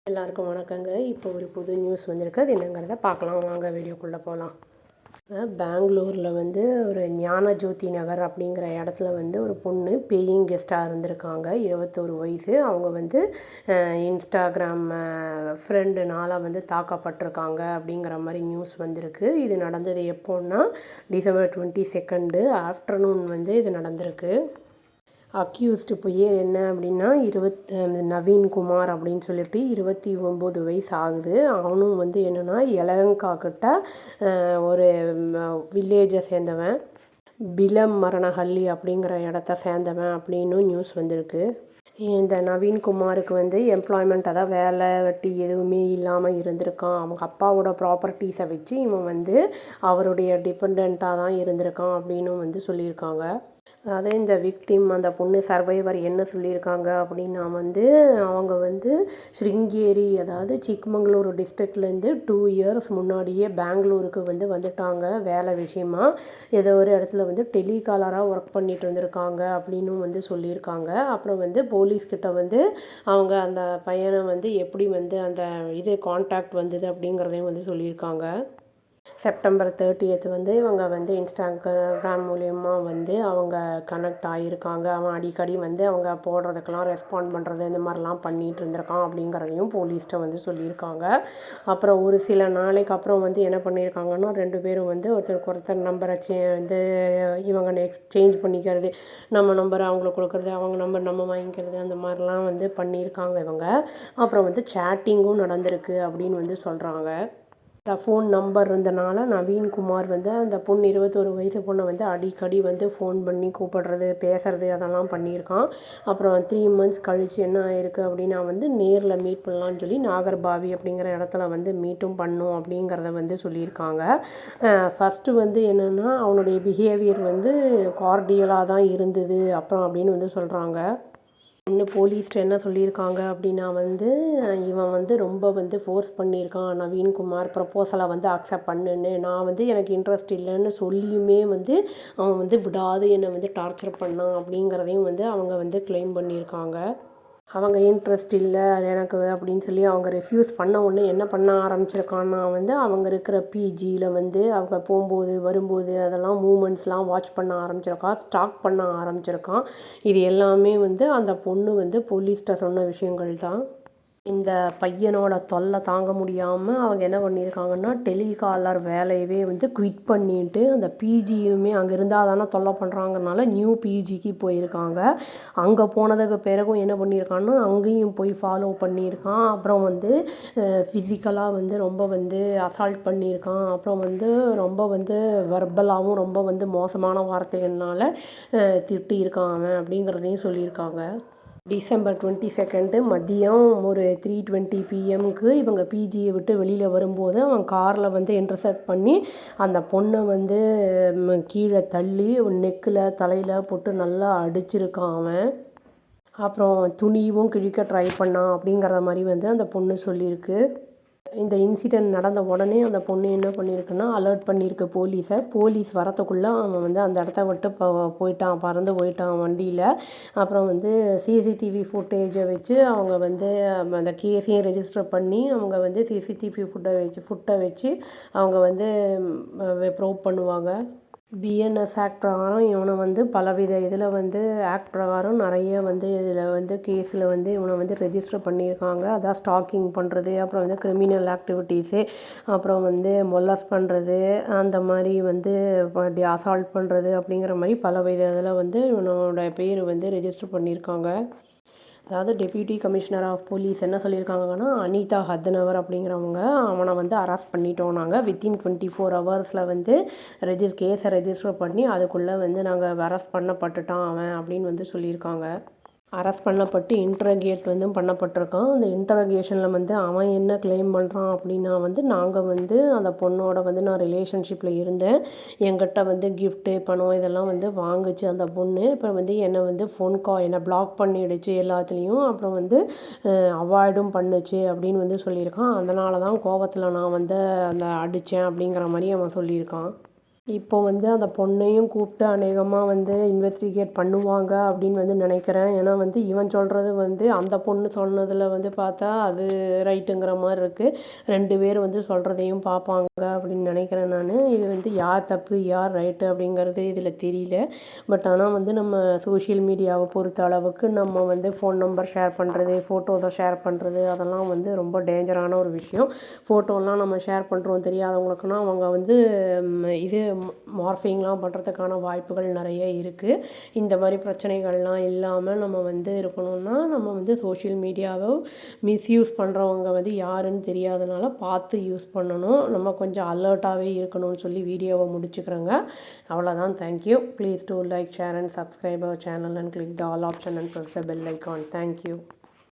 எல்லாருக்கும் வணக்கங்க. இப்போ ஒரு புது நியூஸ் வந்திருக்கு. அது என்னங்கிறத பார்க்கலாம் வாங்க, வீடியோக்குள்ளே போகலாம். பெங்களூரில் வந்து ஒரு ஞானஜோதி நகர் அப்படிங்கிற இடத்துல வந்து ஒரு பொண்ணு பேயிங் கெஸ்ட்டாக இருந்திருக்காங்க. 21 வயசு. அவங்க வந்து இன்ஸ்டாகிராம் ஃப்ரெண்டுனால் வந்து தாக்கப்பட்டிருக்காங்க அப்படிங்கிற மாதிரி நியூஸ் வந்திருக்கு. இது நடந்தது எப்போன்னா டிசம்பர் 22 ஆஃப்டர்நூன் வந்து இது நடந்திருக்கு. அக்யூஸ்டு போய் என்ன அப்படின்னா நவீன்குமார் அப்படின்னு சொல்லிட்டு 29 வயசு ஆகுது. அவனும் வந்து என்னென்னா எலகங்கா கிட்ட ஒரு வில்லேஜை சேர்ந்தவன், பிலமரணஹள்ளி அப்படிங்கிற இடத்த சேர்ந்தவன் அப்படின்னு நியூஸ் வந்திருக்கு. இந்த நவீன்குமாருக்கு வந்து எம்ப்ளாய்மெண்ட், அதாவது வேலை வெட்டி எதுவுமே இல்லாமல் இருந்திருக்கான். அவங்க அப்பாவோட ப்ராப்பர்ட்டிஸை வச்சு இவன் வந்து அவருடைய டிபெண்ட்டாக தான் இருந்திருக்கான் அப்படின்னு வந்து சொல்லியிருக்காங்க. அதாவது இந்த விக்டிம், அந்த பொண்ணு சர்வைவர் என்ன சொல்லியிருக்காங்க அப்படின்னா வந்து அவங்க வந்து ஸ்ருங்கேரி, அதாவது சிக்மங்களூர் டிஸ்ட்ரிக்ட்லேருந்து 2 இயர்ஸ் முன்னாடியே பெங்களூருக்கு வந்து வந்துட்டாங்க வேலை விஷயமா. ஏதோ ஒரு இடத்துல வந்து டெலிகாலராக ஒர்க் பண்ணிட்டு இருந்திருக்காங்க அப்படின்னு வந்து சொல்லியிருக்காங்க. அப்புறம் வந்து போலீஸ்கிட்ட வந்து அவங்க அந்த பையனை வந்து எப்படி வந்து அந்த கான்டாக்ட் வந்தது அப்படிங்கிறதையும் வந்து சொல்லியிருக்காங்க. செப்டம்பர் 30 வந்து இவங்க வந்து இன்ஸ்டாகிராம் மூலயமா வந்து அவங்க கனெக்ட் ஆகியிருக்காங்க. அவன் அடிக்கடி வந்து அவங்க போடுறதுக்கெல்லாம் ரெஸ்பாண்ட் பண்ணுறது இந்த மாதிரிலாம் பண்ணிகிட்டு இருந்திருக்கான் அப்படிங்கிறதையும் போலீஸ்கிட்ட வந்து சொல்லியிருக்காங்க. அப்புறம் ஒரு சில நாளைக்கு அப்புறம் வந்து என்ன பண்ணியிருக்காங்கன்னா 2 பேரும் வந்து ஒருத்தருக்கு ஒருத்தர் நம்பரை வந்து இவங்க எக்ஸ்சேஞ்ச் பண்ணிக்கிறது, நம்ம நம்பரை அவங்களுக்கு கொடுக்குறது, அவங்க நம்பர் நம்ம வாங்கிக்கிறது, அந்த மாதிரிலாம் வந்து பண்ணியிருக்காங்க இவங்க. அப்புறம் வந்து சேட்டிங்கும் நடந்திருக்கு அப்படின்னு வந்து சொல்கிறாங்க. ஃபோன் நம்பர் இருந்தனால நவீன்குமார் வந்து அந்த பொண்ணு 21 வயசு பொண்ணை வந்து அடிக்கடி வந்து ஃபோன் பண்ணி கூப்பிடுறது, பேசுறது அதெல்லாம் பண்ணியிருக்கான். அப்புறம் 3 months கழித்து என்ன ஆயிருக்கு அப்படின்னா வந்து நேரில் மீட் பண்ணலான்னு சொல்லி நாகர்பாவி அப்படிங்கிற இடத்துல வந்து மீட்டும் பண்ணும் அப்படிங்கிறத வந்து சொல்லியிருக்காங்க. ஃபஸ்ட்டு வந்து என்னென்னா அவனுடைய பிஹேவியர் வந்து கார்டியலாக தான் இருந்தது அப்புறம் அப்படின்னு வந்து சொல்கிறாங்க. இன்னும் போலீஸ்ட்டு என்ன சொல்லியிருக்காங்க அப்படின்னா வந்து இவன் வந்து ரொம்ப வந்து ஃபோர்ஸ் பண்ணியிருக்கான் நவீன்குமார், ப்ரப்போசலை வந்து அக்செப்ட் பண்ணுன்னு. நான் வந்து எனக்கு இன்ட்ரெஸ்ட் இல்லைன்னு சொல்லியுமே வந்து அவன் வந்து விடாது என்னை வந்து டார்ச்சர் பண்ணான் அப்படிங்கிறதையும் வந்து அவங்க வந்து கிளைம் பண்ணியிருக்காங்க. அவங்க இன்ட்ரெஸ்ட் இல்லை எனக்கு அப்படின்னு சொல்லி அவங்க ரெஃப்யூஸ் பண்ண உடனே என்ன பண்ண ஆரம்பிச்சிருக்கான்னா வந்து அவங்க இருக்கிற பிஜியில் வந்து அவங்க போகும்போது வரும்போது அதெல்லாம் மூமெண்ட்ஸ்லாம் வாட்ச் பண்ண ஆரம்பிச்சிருக்கான், ஸ்டாக் பண்ண ஆரம்பிச்சிருக்கான். இது எல்லாமே வந்து அந்த பொண்ணு வந்து போலீஸ்கிட்ட சொன்ன விஷயங்கள் தான். இந்த பையனோட தொல்லை தாங்க முடியாமல் அவங்க என்ன பண்ணியிருக்காங்கன்னா டெலிகாலர் வேலையவே வந்து குவிட் பண்ணிட்டு அந்த பிஜியுமே அங்கே இருந்தால் தானே தொல்லை பண்ணுறாங்கனால நியூ பிஜிக்கு போயிருக்காங்க. அங்கே போனதுக்கு பிறகும் என்ன பண்ணியிருக்கான்னா அங்கேயும் போய் ஃபாலோ பண்ணியிருக்கான். அப்புறம் வந்து ஃபிசிக்கலாக வந்து ரொம்ப வந்து அசால்ட் பண்ணியிருக்கான். அப்புறம் வந்து ரொம்ப வந்து வெர்பலாகவும் ரொம்ப வந்து மோசமான வார்த்தைகள்னால திட்டியிருக்கான் அவன் அப்படிங்கிறதையும் சொல்லியிருக்காங்க. டிசம்பர் 22 மதியம் ஒரு 3:20 PM இவங்க பிஜியை விட்டு வெளியில் வரும்போது அவன் காரில் வந்து இன்டர்செப்ட் பண்ணி அந்த பொண்ணை வந்து கீழே தள்ளி நெக்கில் தலையில் போட்டு நல்லா அடிச்சிருக்கான் அவன். அப்புறம் துணியும் கிழிக்க ட்ரை பண்ணான் அப்படிங்கிற மாதிரி வந்து அந்த பொண்ணு சொல்லியிருக்கு. இந்த இன்சிடெண்ட் நடந்த உடனே அந்த பொண்ணு என்ன பண்ணியிருக்குன்னா அலர்ட் பண்ணியிருக்கு போலீஸை. போலீஸ் வரத்துக்குள்ளே அவன் வந்து அந்த இடத்த விட்டு போயிட்டான், பறந்து போயிட்டான் வண்டியில். அப்புறம் வந்து சிசிடிவி ஃபுட்டேஜை வச்சு அவங்க வந்து அந்த கேஸையும் ரெஜிஸ்டர் பண்ணி அவங்க வந்து சிசிடிவி ஃபுட்டை வச்சு அவங்க வந்து ப்ரூவ் பண்ணுவாங்க. பிஎன்எஸ் ஆக்ட் பிரகாரம் இவனை வந்து பலவித இதில் வந்து ஆக்ட் பிரகாரம் நிறைய வந்து இதில் வந்து கேஸில் வந்து இவனை வந்து ரெஜிஸ்டர் பண்ணியிருக்காங்க. அதான் ஸ்டாக்கிங் பண்ணுறது, அப்புறம் வந்து கிரிமினல் ஆக்டிவிட்டீஸு, அப்புறம் வந்து மொலஸ்ட் பண்ணுறது, அந்த மாதிரி வந்து அசால்ட் பண்ணுறது அப்படிங்கிற மாதிரி பலவித இதில் வந்து இவனோட பேர் வந்து ரெஜிஸ்டர் பண்ணியிருக்காங்க. அதாவது டெப்யூட்டி கமிஷனர் ஆஃப் போலீஸ் என்ன சொல்லியிருக்காங்கன்னா அனிதா ஹத்னவர் அப்படிங்கிறவங்க அவனை வந்து அரெஸ்ட் பண்ணிட்டோம் நாங்கள். வித்தின் 24 hours வந்து கேஸை ரெஜிஸ்டர் பண்ணி அதுக்குள்ளே வந்து நாங்கள் அரெஸ்ட் பண்ணப்பட்டுட்டான் அவன் அப்படின்னு வந்து சொல்லியிருக்காங்க. அரெஸ்ட் பண்ணப்பட்டு இன்டரோகேட் வந்து பண்ணப்பட்டிருக்கான். அந்த இன்டரோகேஷனில் வந்து அவன் என்ன கிளைம் பண்ணுறான் அப்படின்னா வந்து நாங்கள் வந்து அந்த பொண்ணோட வந்து நான் ரிலேஷன்ஷிப்பில் இருந்தேன், என்கிட்ட வந்து கிஃப்ட்டு பணம் இதெல்லாம் வந்து வாங்குச்சு அந்த பொண்ணு. அப்புறம் வந்து என்னை வந்து என்னை பிளாக் பண்ணிடுச்சு எல்லாத்துலேயும், அப்புறம் வந்து அவாய்டும் பண்ணுச்சு அப்படின்னு வந்து சொல்லியிருக்கான். அதனால தான் கோவத்தில் நான் வந்து அந்த அடித்தேன் அப்படிங்கிற மாதிரி அவன் சொல்லியிருக்கான். இப்போ வந்து அந்த பொண்ணையும் கூப்பிட்டு அநேகமாக வந்து இன்வெஸ்டிகேட் பண்ணுவாங்க அப்படின்னு வந்து நினைக்கிறேன். ஏன்னா வந்து இவன் சொல்கிறது வந்து அந்த பொண்ணு சொன்னதில் வந்து பார்த்தா அது ரைட்டுங்கிற மாதிரி இருக்குது. 2 பேர் வந்து சொல்கிறதையும் பார்ப்பாங்க அப்படின்னு நினைக்கிறேன் நான். இது வந்து யார் தப்பு யார் ரைட்டு அப்படிங்கிறது இதில் தெரியல. பட் ஆனால் வந்து நம்ம சோஷியல் மீடியாவை பொறுத்த அளவுக்கு நம்ம வந்து ஃபோன் நம்பர் ஷேர் பண்ணுறது, ஃபோட்டோஸை ஷேர் பண்ணுறது அதெல்லாம் வந்து ரொம்ப டேஞ்சரான ஒரு விஷயம். ஃபோட்டோலாம் நம்ம ஷேர் பண்ணுறோம் தெரியாதவங்களுக்குன்னா அவங்க வந்து இது மார்ஃபிங்லாம் பண்ணுறதுக்கான வாய்ப்புகள் நிறைய இருக்குது. இந்த மாதிரி பிரச்சனைகள்லாம் இல்லாமல் நம்ம வந்து இருக்கணும்னா நம்ம வந்து சோஷியல் மீடியாவை மிஸ்யூஸ் பண்ணுறவங்க வந்து யாருன்னு தெரியாதனால பார்த்து யூஸ் பண்ணணும். நம்ம கொஞ்சம் அலர்ட்டாகவே இருக்கணும்னு சொல்லி வீடியோவை முடிச்சுக்கிறேங்க. அவ்வளோதான். Thank you. Please do like, share and subscribe our channel and click the all option and press the bell icon. Thank you.